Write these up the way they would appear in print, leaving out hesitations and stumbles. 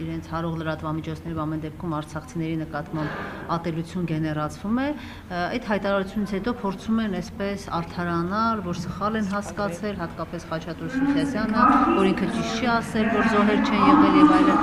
իրենց հարող լրատվամիջոցներով ամեն դեպքում արցախցիների նկատմամբ ատելություն գեներացվում է, այդ հայտարարությունից հետո փորձում են այսպես արդարանալ, որ սխալ են հասկացել, հատկապես Խաչատուր Սուքիազյանը, որ ինքը ճիշտ չի ասել, որ զոհեր չեն եղել եւ այլն։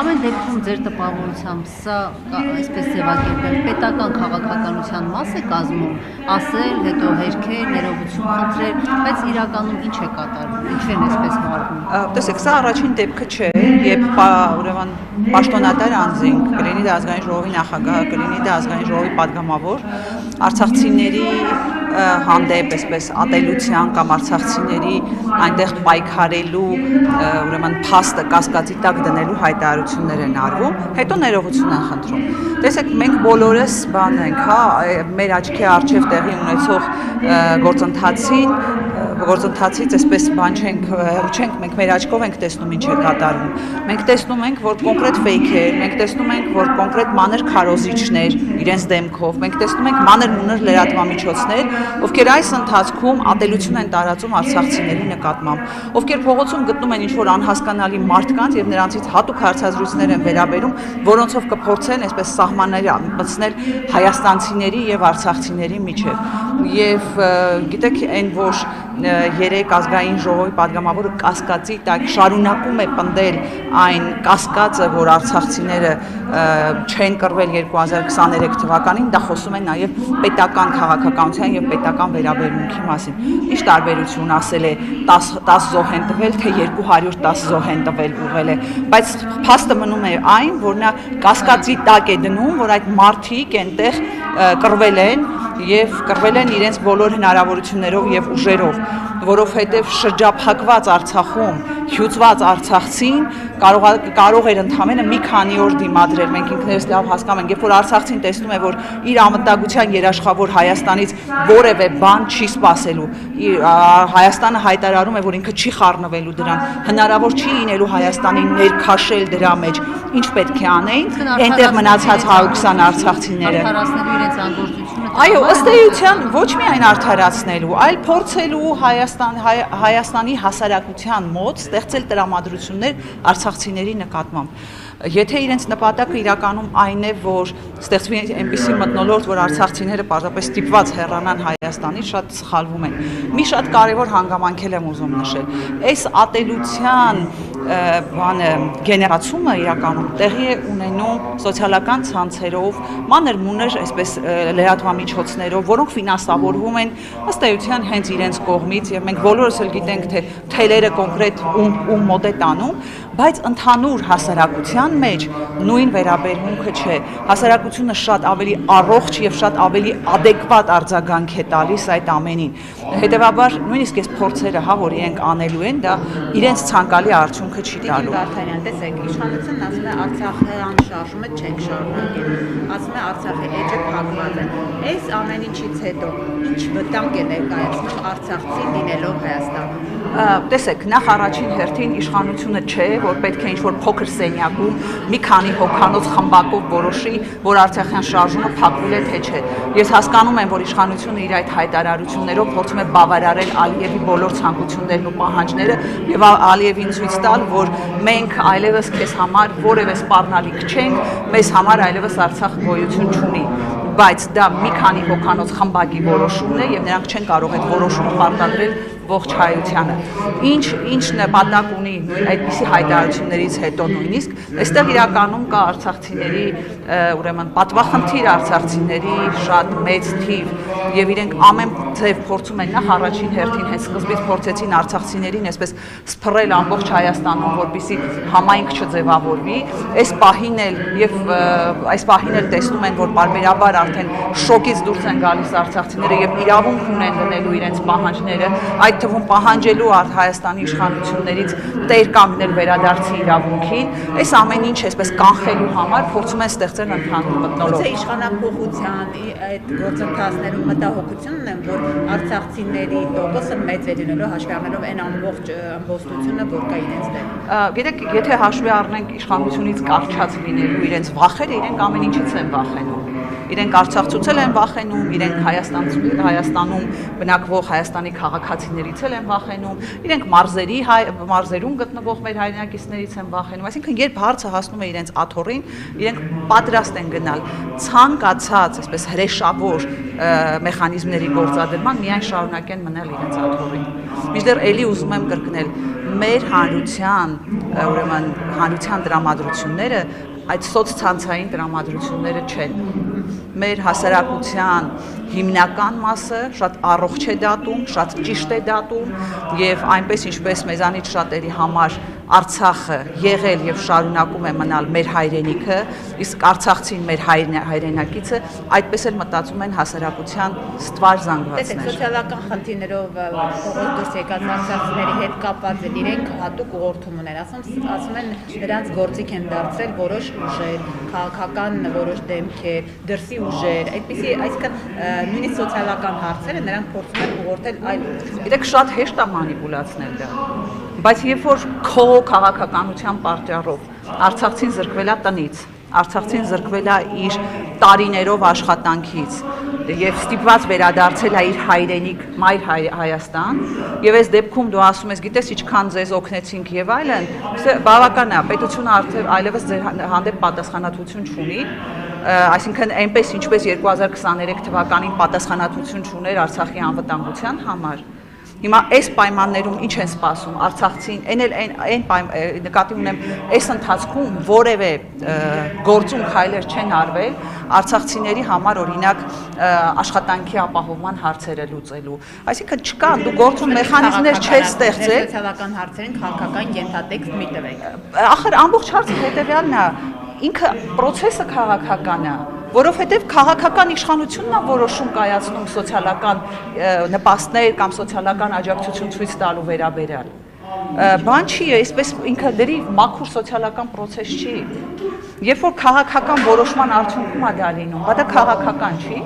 Ամեն դեպքում ձեր տպավորությամբ սա այսպես ձևակերպել պետական քաղաքականության մաս է կազմում, ասել, հետո հերքել, ներողություն խնդրել, բայց իրականում ինչ է կատարվում, ինչու են այսպես վարվում։ Տեսեք, սա առաջին դեպքը չէ, երբ ուրեմն պաշտոնատար անձինք, կլինի դա ազգային ժողովի նախագահը, կլինի դա ազգային ժողովի պատգամավոր, արցախցիների հանդեպ այսպես ատելության կամ արցախցիների այնտեղ պայքարելու ուրեմն փաստը կասկածի տակ դնելու հայտարարություններ են արվում, հետո ներողություն են խնդրում։ Տեսեք, մենք բոլորս բան ենք, հա, մեր աչքի առջև տեղի ունեցող գործընթացից այսպես բան չենք, մենք մեր աչքով ենք տեսնում ինչ է կատարվում։ Մենք տեսնում ենք, որ կոնկրետ ֆեյքեր, մենք տեսնում ենք, որ կոնկրետ մանր քարոզիչներ իրենց դեմքով, մենք տեսնում ենք մանր-մունր լրատվամիջոցներ, ովքեր այս ընթացքում ատելություն են տարածում արցախցիների նկատմամբ, ովքեր փողոցում գտնում են ինչ-որ անհասկանալի մարդկանց եւ նրանցից հատուկ հարցազրույցներ են վերաբերում, որոնցով կփորձեն այսպես սահմանները մտցնել հայաստանցիների եւ արցախցիների միջեւ։ Եվ գիտեք, այն որ երեք ազգային ժողովի պատգամավորը կասկածի տակ շարունակում է պնդել այն կասկածը, որ արցախցիները չեն կռվել 2023 թվականին, դա խոսում է նաև պետական քաղաքականության եւ պետական վերաբերմունքի մասին։ Ինչ տարբերություն ասել է 10 զոհ են տվել, թե 210 զոհ են տվել ուղղել է, բայց փաստը մնում է այն, որ նա կասկածի տակ է դնում, որ այդ մարդիկ այնտեղ կռվել են եւ կռվել են իրենց բոլոր հնարավորություններով եւ ուժերով, որովհետեւ շրջափակված Արցախում հյուծված արցախցին կարող էր ընդհանրապես մի քանի օր դիմադրել։ Մենք ինքներս լավ հասկանում ենք, երբ որ արցախցին տեսնում է, որ իր ամտագության երաշխավոր Հայաստանից որևէ բան չի սпасելու, Հայաստանը հայտարարում է, որ ինքը չի խառնվելու դրան, հնարավոր չի լինելու Հայաստանին ներքաշել դրա մեջ, ինչ պետք է անեին այնտեղ մնացած 120 արցախցիները։ Արդարացնելու իրենց անգործությունը։ Այո, ըստ էության ոչ միայն արդարացնելու, այլ փորձելու Հայաստանի հասարակության մոտ ստեղծել տրամադրություններ արցախցիների նկատմամբ։ Եթե իրենց նպատակը իրականում այն է, որ ստեղծվի այնպիսի մթնոլորտ, որ արցախցիները պարզապես ստիպված հեռանան Հայաստանից, շատ սխալվում են։ Մի շատ կարևոր հանգամանք եմ ուզում նշել։ Այս ատելության գեներացումը իրականում տեղի է ունենում սոցիալական ցանցերով, մանր-մունր այսպես լրատվամիջոցներով, որոնք ֆինանսավորվում են ըստ էության հենց իրենց կողմից, եւ մենք բոլորս էլ գիտենք, թե թելերը կոնկրետ ում մոտ է տանում, բայց ընդհանուր հասարակության մեջ նույն վերաբերմունքը չէ։ Հասարակությունը շատ ավելի առողջ եւ շատ ավելի adekvat արձագանք է տալիս այդ ամենին։ Հետևաբար նույնիսկ այս փորձերը, հա, որ իրենք անելու են, դա իրենց ցանկալի արդյունքը չի տալու։ Վարդանյան, տեսեք, իշխանությունն ասում է Արցախի անշարժումը չենք շարունակել, ասում է Արցախի էջը փակված է։ Այս ամեն ինչից հետո ինչ վտանգ է ներկայացնում Արցախցին լինելով Հայաստանում։ Տեսեք, նախ առաջին հերթին իշխանությունը չէ, որ պետք է ինչ-որ փոքր սենյակում մի քանի հոգանոց խմբակով որոշի, որ Արցախյան շարժումը փակվել է թե չէ։ Ես հասկանում եմ, որ իշխանությունը իր այդ հայտարարություններով փորձում է բավարարել Ալիևի բոլոր ցանկություններն ու պահանջները եւ Ալիևին ցույց տալ, որ մենք այլևս քեզ համար որևէ սպառնալիք չենք, մեզ համար այլևս Արցախ գոյություն չունի։ Բայց դա մի քանի հոգանոց խմբակի որոշումն է եւ նրանք չեն կարող այդ որոշումը պարտադրել ողջ հայությանը։ Ինչ նպատակ ունի այդպիսի հայտարարություններից հետո նույնիսկ, այստեղ իրականում կա արցախցիների ուրեմն պատվախնդիր արցախցիների շատ մեծ թիվ եւ իրենք ամեն ձև փորձում են նախ առաջին հերթին հենց սկզբից փորձեցին արցախցիներին այսպես սփռել ամբողջ Հայաստանում, որպեսզի համայնք չձևավորվի, այս պահին էլ տեսնում են, որ բարբերաբար արդեն շոկից դուրս են գալիս արցախցիները եւ իրավունք ունեն դնելու իրենց պահանջները, այդ թվում պահանջելու Հայաստանի իշխանություններից տեր կանգնել վերադարձի իրավունքին, այս ամեն ինչ այսպես կանխելու համար փորձում են ստեղծել ընդհանուր մթնոլորտ։ Գուցե իշխանափոխության այդ գործընթացներում մտահոգություն ունեմ, որ արցախցիների տոկոսը մեծ է լինելու հաշվի առնելով այն ամբողջ ամբողջությունը, որ կա իրենց դեմ։ Գիտեք, եթե հաշվի առնենք իշխանությունից կարճած լինելու իրենց վախերը, իրենք ամեն ինչից են վախենում։ իրենք արցախցուցել են վախենում, իրենք Հայաստանում բնակվող Հայաստանի քաղաքացիներից են վախենում, իրենք մարզերում գտնվող մեր հայրենակիցներից են վախենում, այսինքն երբ հարցը հասնում է իրենց աթոռին, իրենք պատրաստ են գնալ ցանկացած, այսպես հրեշավոր մեխանիզմների գործադրման, միայն շարունակեն մնել իրենց աթոռին։ Մինչդեռ էլի ուզում եմ կրկնել, մեր հանրության տրամադրությունները այդ սոցցանցային տրամադրությունները չեն։ Մեր հասարակության հիմնական մասը շատ առողջ է դատում, շատ ճիշտ է դատում եւ այնպես ինչպես մեզանից շատերի համար Արցախը եղել եւ շարունակում է մնալ մեր հայրենիքը, իսկ Արցախցին մեր հայրենակիցը, այդպես էլ մտածում են հասարակության ստվար զանգվածներ։ Սոցիալական խնդիրներով դուրս եկած արցախցիների հետ կապված են իրենք հատուկ ուղղորդում ունեն, ասում են նրանց գործիք են դարձրել որոշ ուժեր, քաղաքական որոշ դեմքեր, դրսի ուժեր, այդպիսի, այսինքն նույնիսկ սոցիալական հարցերը նրանք փորձում են ուղղորդել այլ ուժերի։ Գիտեք, շատ հեշտ է մանիպուլացնել դա, բայց երբ որ քո քաղաքականության պատճառով արցախցին զրկվել է տնից, արցախցին զրկվել է իր տարիներով աշխատանքից եւ ստիպված վերադարձել է իր հայրենիք մայր Հայաստան եւ այս դեպքում դու ասում ես գիտես ինչքան ձեզ օգնեցինք եւ այլն, բավական է, պետությունը արդեն այլևս ձեր հանդեպ պատասխանատվություն չունի, այսինքն այնպես ինչպես 2023 թվականին պատասխանատվություն չուներ Արցախի անվտանգության համար։ Հիմա այս պայմաններում ինչ են սպասում արցախցին, այն նկատի ունեմ, այս ընթացքում որևէ գործում քայլեր չեն արվել արցախցիների համար օրինակ աշխատանքի ապահովման հարցերը լուծելու։ Այսինքն չկա, դու գործում մեխանիզմներ չես ստեղծել։ Սոցիալական հարցերին քաղաքական ենթատեքստ մի տվեք։ Ախր ամբողջ հարցը հետևյալն է, ինքը process-ը քաղաքական է, որովհետև քաղաքական իշխանությունն է որոշում կայացնում սոցիալական նպաստներ կամ սոցիալական աջակցություն ցույց տալու վերաբերյալ։ Բան չի, այսպես ինքը դերի մաքուր սոցիալական process չի։ Երբ որ քաղաքական որոշման արդյունքում է դա լինում, դա քաղաքական չի։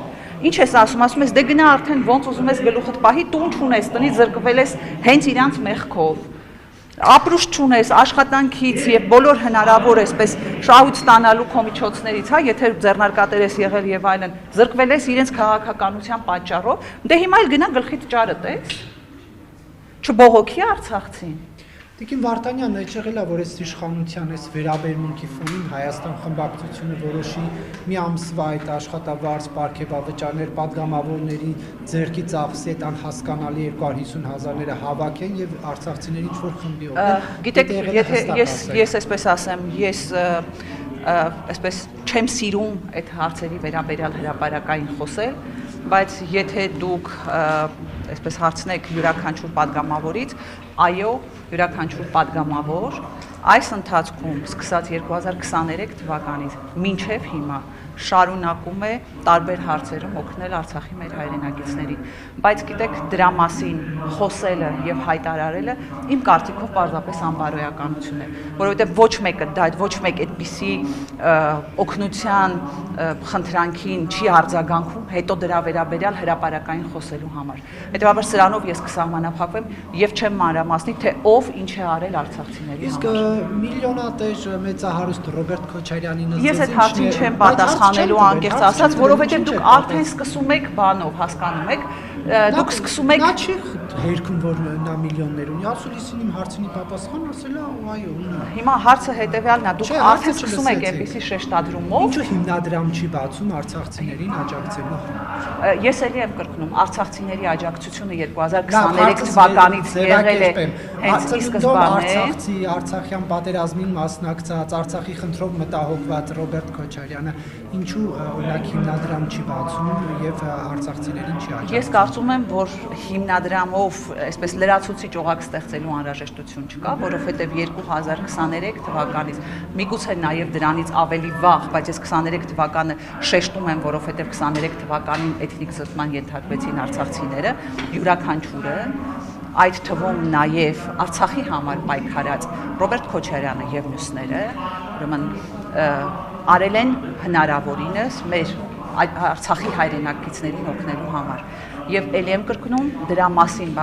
Ինչ ես ասում ես, դե գնա արդեն ոնց ուզում ես գլուխդ պահի, տուն չունես, տնից զրկվել ես հենց իրանց մեղքով։ Ապրուշ չունես աշխատանքից եւ բոլոր հնարավոր այսպես շահույթ ստանալու կոմիջոցներից, հա, եթե ձեռնարկատեր ես եղել եւ այլն, զրկվել ես իրենց քաղաքականության պատճառով, դե հիմա էլ գնա գլխիդ ճարը տես։ Չբողոքի Արցախցին։ Տիկին Վարդանյան, այդ եղել է, որ այս իշխանության այս վերաբերմունքի ֆոնին Հայաստան խմբակցությունը որոշի մի ամսվա այդ աշխատավարձ պարգևավճարներ պատգամավորների ձեռքի ծախսի այդ անհասկանալի 250,000-ները հավաքեն եւ արցախցիների ինչ-որ խմբի օգնեն։ Գիտեք, եթե ես այսպես ասեմ, ես այսպես չեմ սիրում այդ հարցերի վերաբերյալ հրապարակային խոսել, բայց եթե դուք այսպես հարցնեք յուրաքանչյուր պատգամավորից, այո, յուրաքանչյուր պատգամավոր այս ընթացքում սկսած 2023 թվականից մինչև հիմա շարունակում է տարբեր հարցերում օգնել Արցախի մեր հայրենակիցներին, բայց գիտեք դրա մասին խոսելը եւ հայտարարելը իմ կարծիքով պարզապես անբարոյականություն է, որովհետեւ ոչ մեկը դա ոչ մեկ այդպիսի օգնության խնդրանքին չի արձագանքում հետո դրա վերաբերյալ հրապարակային խոսելու համար։ Հետեւաբար սրանով ես կսահմանափակվեմ եւ չեմ մանրամասնի թե ով ինչ է արել արցախցիների համար։ Իսկ միլիոնատեր մեծահարուստ Ռոբերտ Քոչարյանին ես այդ հարցին չեմ պատասխանելու անկեղծ ասած, որովհետեւ դուք արդեն սկսում եք բանով, հասկանում եք, դուք սկսում եք նա չի հերքում որ նա միլիոններ ունի, ասուլիսին իմ հարցինի պատասխան ասել է, այո, ունի։ Հիմա հարցը հետեւյալն է, դուք արդեն սկսում եք այնպիսի շեշտադրումով։ Ինչու հիմնադրամ չի բացում արցախցիներին աջակցելու համար։ Ես էլի եմ կրկնում, արցախցիների աջակցությունը 2023 թվականից եղել է հենց ի սկզբանե։ Արցախյան պատերազմին մասնակցած, Արցախի խնդրով մտահոգված Ռոբերտ Քոչարյանը ինչու օրինակ հիմնադրամ չի բացում եւ արցախցիներին չի աջակցում։ Ես կարծում եմ, որ հիմնադրամով այսպես լրացուցիչ օղակ ստեղծելու անհրաժեշտություն չկա, որովհետեւ 2023 թվականից միգուցե նաեւ դրանից ավելի վաղ, բայց ես 23 թվականը շեշտում եմ, որովհետեւ 23 թվականին էթնիկ զրկման ենթարկվեցին արցախցիները, յուրաքանչյուրը այդ թվում նաև Արցախի համար պայքարած Ռոբերտ Քոչարյանը եւ մյուսները, ուրեմն արել են հնարավորինս մեր Արցախի հայրենակիցներին օգնելու համար։ Եվ ելի եմ կրկնում, դրա մասին